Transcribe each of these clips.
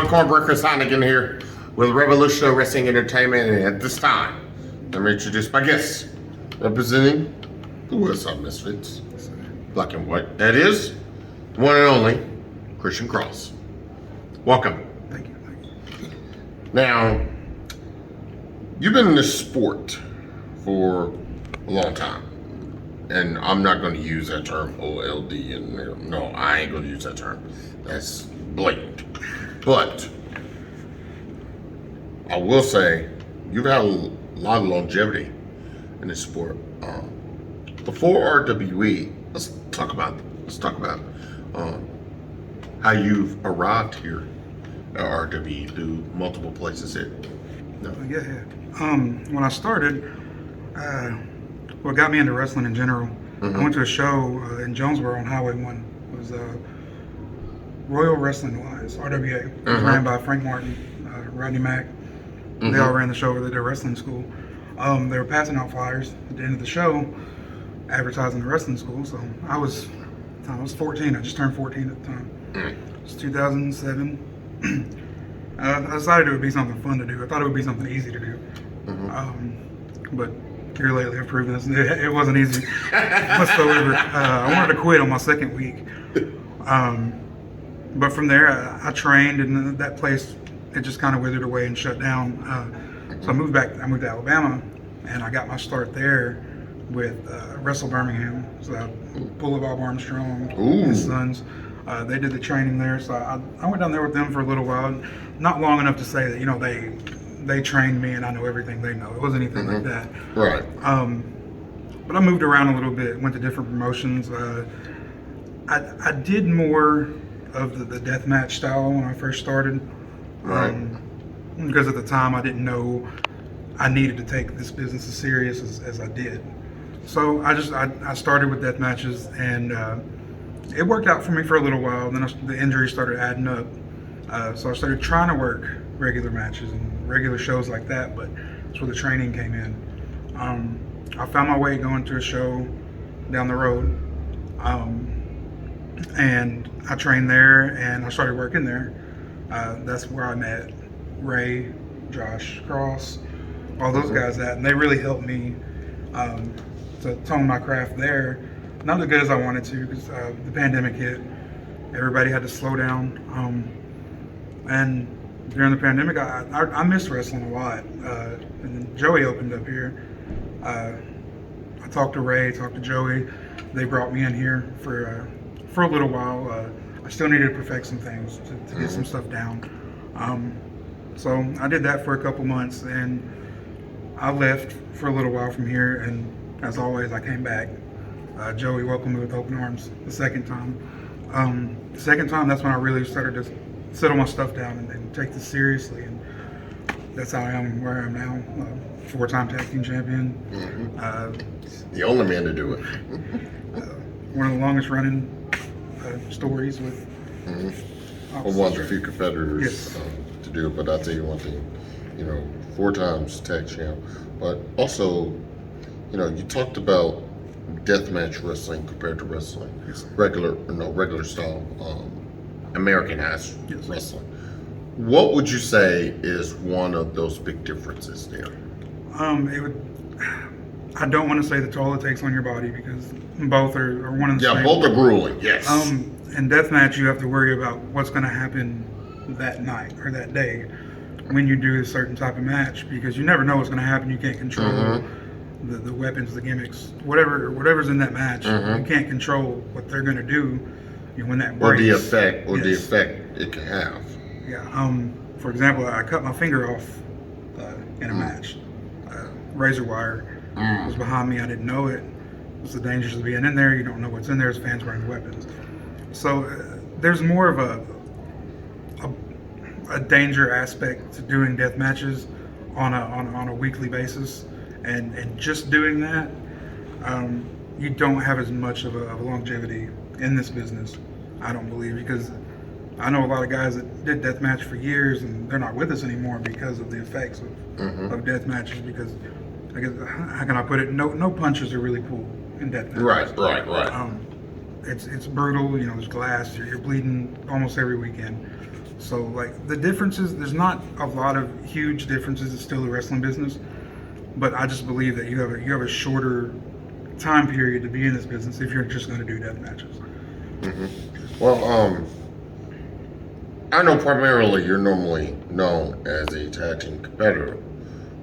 everyone, Cornbread Chris Heineken here with Revolutionary Wrestling Entertainment, and at this time, let me introduce my guests. Representing the Westside Misfits, Black and White, that is, one and only, Kristian Kross. Welcome. Thank you. Now, you've been in this sport for a long time, and I'm not going to use that term OLD in there. No, I ain't going to use that term. That's blatant. But I will say you've had a lot of longevity in this sport. Before RWE, let's talk about how you've arrived here at RWE through multiple places here. No. When I started, what got me into wrestling in general, I went to a show in Jonesboro on Highway 1. It was Royal Wrestling Alliance, RWA. It was ran by Frank Martin, Rodney Mack. They all ran the show over at their wrestling school. They were passing out flyers at the end of the show, advertising the wrestling school. So I was 14. I just turned 14 at the time. It was 2007. I decided it would be something fun to do. I thought it would be something easy to do. But here lately I've proven it wasn't easy whatsoever. I wanted to quit on my second week. But from there, I trained, and that place, it just kind of withered away and shut down. So I moved to Alabama, and I got my start there with Wrestle Birmingham. So Pull of Bob Armstrong, his sons. They did the training there, so I went down there with them for a little while. Not long enough to say that they trained me and I know everything they know. It wasn't anything like that. Right. But I moved around a little bit, went to different promotions. I did more of the deathmatch style when I first started. Right. Because at the time I didn't know I needed to take this business as serious as I did. So I started with death matches, and it worked out for me for a little while. Then the injuries started adding up. So I started trying to work regular matches and regular shows like that, but that's where the training came in. I found my way going to a show down the road, and I trained there, and I started working there. That's where I met Ray, Josh, Kross, all those guys at, and they really helped me to tone my craft there. Not as good as I wanted to, because the pandemic hit. Everybody had to slow down. And during the pandemic, I missed wrestling a lot. And then Joey opened up here. I talked to Ray, talked to Joey. They brought me in here for a little while. I still needed to perfect some things to get some stuff down. So I did that for a couple months, and I left for a little while from here. And as always, I came back. Joey welcomed me with open arms the second time. The second time, that's when I really started to settle my stuff down and take this seriously, and that's how I am where I am now. 4-time tag team champion. The only man to do it. One of the longest running stories with one of the few competitors to do it, but I'll tell you one thing, 4 times tag champ, but also, you talked about deathmatch wrestling compared to wrestling, regular style, American ass wrestling. What would you say is one of those big differences there? I don't want to say that's all it takes on your body, because both are one of the same. Yeah, both are grueling, yes. In deathmatch, you have to worry about what's going to happen that night or that day when you do a certain type of match, because you never know what's going to happen. You can't control the weapons, the gimmicks, whatever's in that match. You can't control what they're going to do when that breaks. The effect it can have. Yeah. For example, I cut my finger off in a match. Razor wire was behind me. I didn't know it. It's the dangers of being in there. You don't know what's in there as fans wearing weapons. So there's more of a danger aspect to doing death matches on a weekly basis, and just doing that, you don't have as much of a longevity in this business, I don't believe, because I know a lot of guys that did deathmatch for years, and they're not with us anymore because of the effects of death matches. Because I guess, how can I put it? No punches are really pulled in deathmatch. Right. It's brutal. There's glass. You're bleeding almost every weekend. So like the differences, there's not a lot of huge differences. It's still a wrestling business, but I just believe that you have a shorter time period to be in this business if you're just going to do death matches. Well, I know primarily you're normally known as a tag team competitor,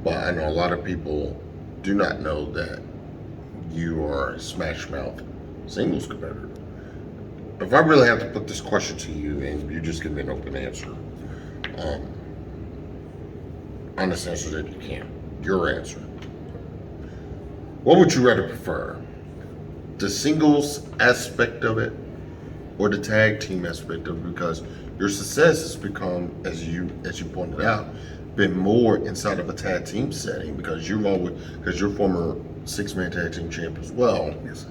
but I know a lot of people do not know that you are a Smash Mouth singles competitor. If I really have to put this question to you and you just give me an open answer, honest answer that you can, your answer. What would you rather prefer? The singles aspect of it or the tag team aspect of it? Because your success has become, as you pointed out, been more inside of a tag team setting because you're former 6-man tag team champ as well. Yes.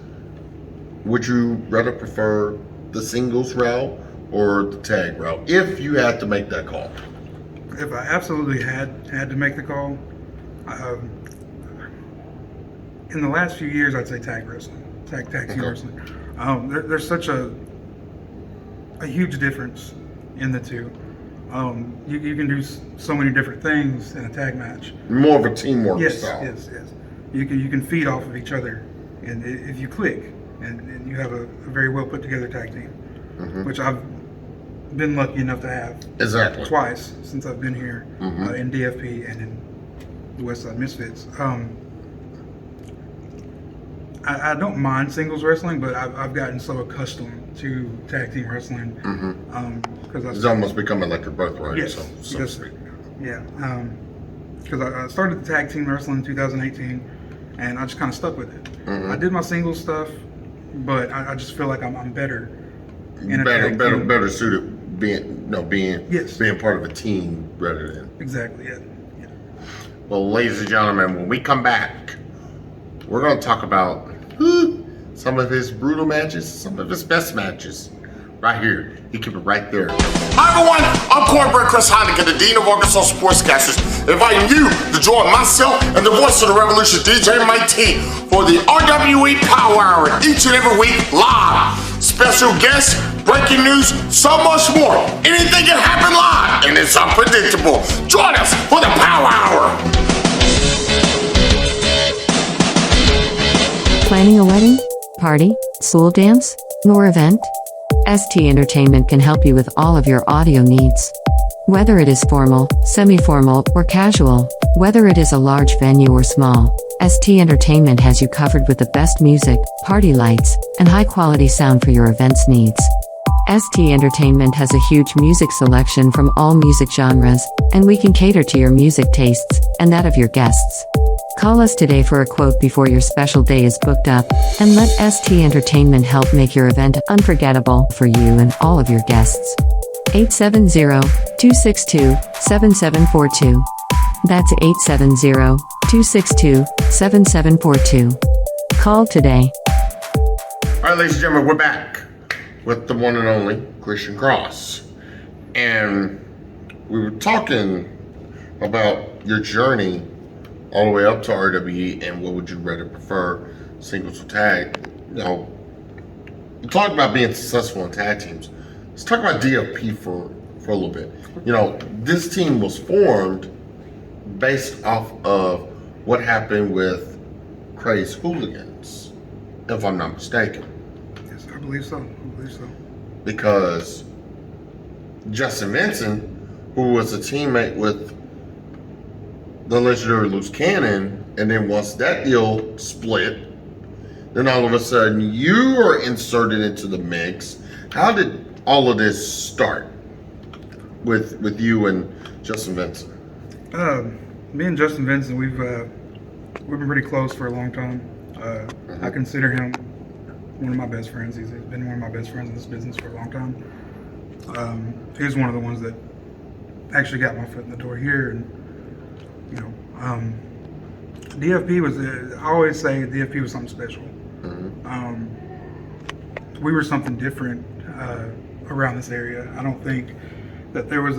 Would you rather prefer the singles route or the tag route if you had to make that call? If I absolutely had to make the call, in the last few years, I'd say tag wrestling, tag team wrestling. There's such a huge difference in the two. You can do so many different things in a tag match. More of a teamwork Yes. style. You can feed off of each other, and if you click, and you have a very well put together tag team, which I've been lucky enough to have Exactly. twice since I've been here in DFP and in the West Side Misfits. I don't mind singles wrestling, but I've gotten so accustomed to tag team wrestling because It's almost becoming like your birthright. yes, So to speak. yeah. Because I started the tag team wrestling in 2018, and I just kind of stuck with it. I did my singles stuff, but I just feel like I'm better in a tag team. Better suited being part of a team rather than. Exactly. Yeah. Well, ladies and gentlemen, when we come back, we're going to talk about some of his brutal matches, some of his best matches. Right here. You keep it right there. Hi, everyone. I'm Cornbread Chris Heineken, the Dean of Arkansas Sportscasters, inviting you to join myself and the voice of the revolution, DJ Mike T, for the RWE Power Hour each and every week live. Special guests, breaking news, so much more. Anything can happen live, and it's unpredictable. Join us for the Power Hour. Planning a wedding, party, school dance, or event? ST Entertainment can help you with all of your audio needs. Whether it is formal, semi-formal, or casual, whether it is a large venue or small, ST Entertainment has you covered with the best music, party lights, and high-quality sound for your events needs. ST Entertainment has a huge music selection from all music genres, and we can cater to your music tastes and that of your guests. Call us today for a quote before your special day is booked up, and let ST Entertainment help make your event unforgettable for you and all of your guests. 870-262-7742. That's 870-262-7742. Call today. All right, ladies and gentlemen, we're back with the one and only Kristian Kross. And we were talking about your journey all the way up to RWE and what would you rather prefer, singles or tag. You know, you talked about being successful in tag teams. Let's talk about DFP for a little bit. You know, this team was formed based off of what happened with Craze Hooligans, if I'm not mistaken. Yes, I believe so. Because Justin Vincent, who was a teammate with the legendary Loose Cannon, and then once that deal split, then all of a sudden you are inserted into the mix. How did all of this start with you and Justin Vincent? Me and Justin Vincent, we've been pretty close for a long time. I consider him one of my best friends. He's been one of my best friends in this business for a long time. He's one of the ones that actually got my foot in the door here, and DFP was, I always say DFP was something special. We were something different around this area. I don't think that there was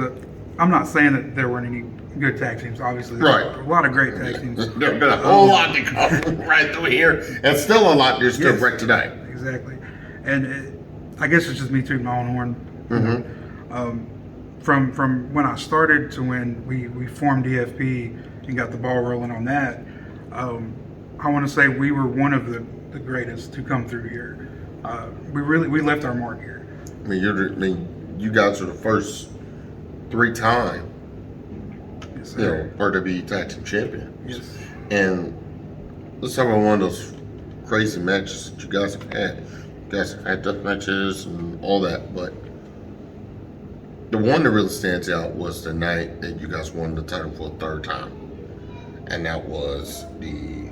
I'm not saying that there weren't any good tag teams, obviously. There's a lot of great tag teams. There's been a whole lot to come right through here, and still a lot there's still right today. Exactly. And I guess it's just me tooting my own horn. from when I started to when we formed DFP and got the ball rolling on that, I want to say we were one of the greatest to come through here. We left our mark here. I mean, you guys are the first 3-time, Yes, you know, sir. RWE Tag Team Champion. Yes. And let's talk about one of those crazy matches that you guys have had. You guys have had death matches and all that, but the one that really stands out was the night that you guys won the title for a 3rd time. And that was the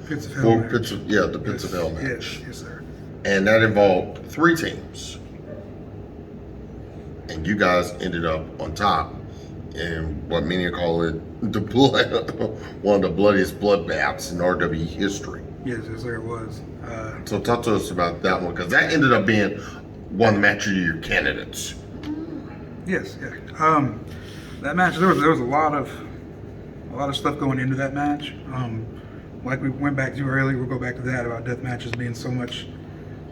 Pits of Hell match. the Pits of Hell match. Yes, sir. And that involved 3 teams. And you guys ended up on top in what many call it one of the bloodiest bloodbaths in RWE history. Yes, sir, it was. So talk to us about that one, because that ended up being one of the match of your candidates. Yes, yeah. That match, there was a lot of stuff going into that match. Like we went back to earlier, we'll go back to that about death matches being so much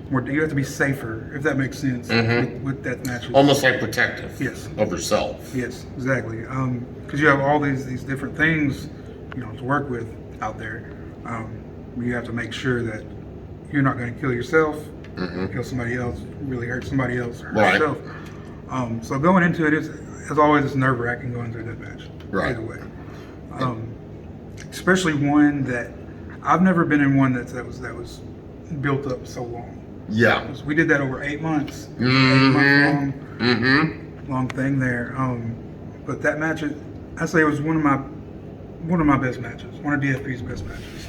more. You have to be safer, if that makes sense, with death matches. Almost like protective Yes. of yourself. Yes, exactly. Because you have all these different things, you know, to work with out there. You have to make sure that you're not going to kill yourself, kill somebody else, really hurt somebody else, hurt Right. yourself. So going into it, as always, it's nerve-wracking going through that match. Right. Either way. Especially one that I've never been in one that was built up so long. Yeah. We did that over 8 months. 8 month long thing there. But that match, I say it was one of my best matches, one of DFP's best matches.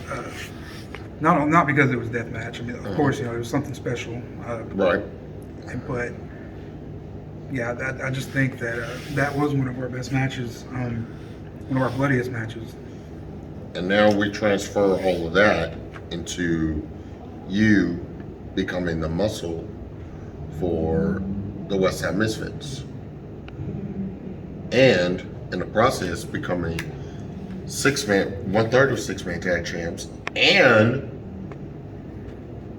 Not because it was death match. I mean, of course, you know, it was something special. Right. But yeah, I just think that that was one of our best matches, one of our bloodiest matches. And now we transfer all of that into you becoming the muscle for the West Side Misfits. And in the process, becoming 1/3 of 6-man tag champs, and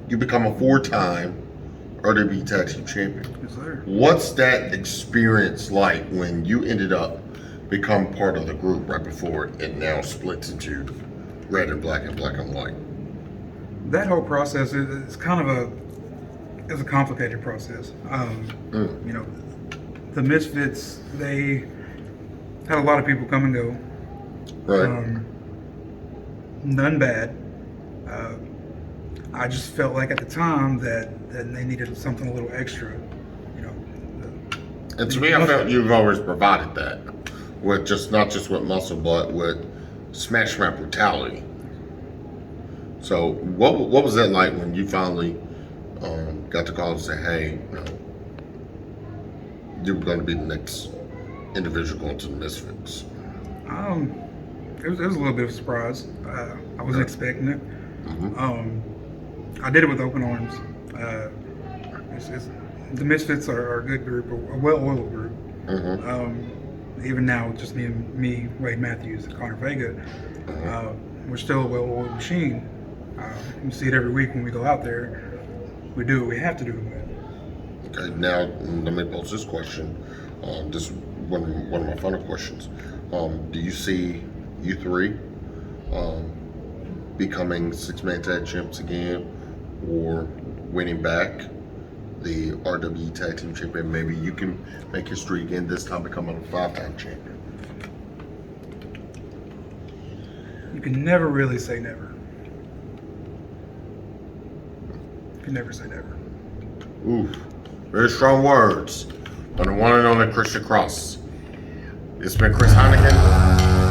you become a 4-time RWE Tag Team Champion. Yes, sir. What's that experience like when you ended up become part of the group right before it now splits into red and black and white? That whole process is kind of a complicated process. You know, the Misfits, they had a lot of people come and go. Right. None bad. I just felt like at the time that they needed something a little extra. You know. And to me, I felt you've always provided that, with not just with muscle, but with smash mouth brutality. So, what was that like when you finally got the call and say, "Hey, you know, you were going to be the next individual going to the Misfits"? It was a little bit of a surprise. I wasn't expecting it. I did it with open arms. The Misfits are a good group, a well-oiled group. Even now, just me, Wade Matthews, and Connor Vega, we're still a well-oiled machine. You see it every week when we go out there. We do what we have to do to win. Okay, now let me pose this question. This is one of my final questions. Do you see you three becoming 6-man tag champs again, or winning back the RWE Tag Team Champion? Maybe you can make history again, this time becoming a 5-time champion. You can never really say never. You can never say never. Ooh, very strong words. On the one and only Kristian Kross. It's been Chris Heineken.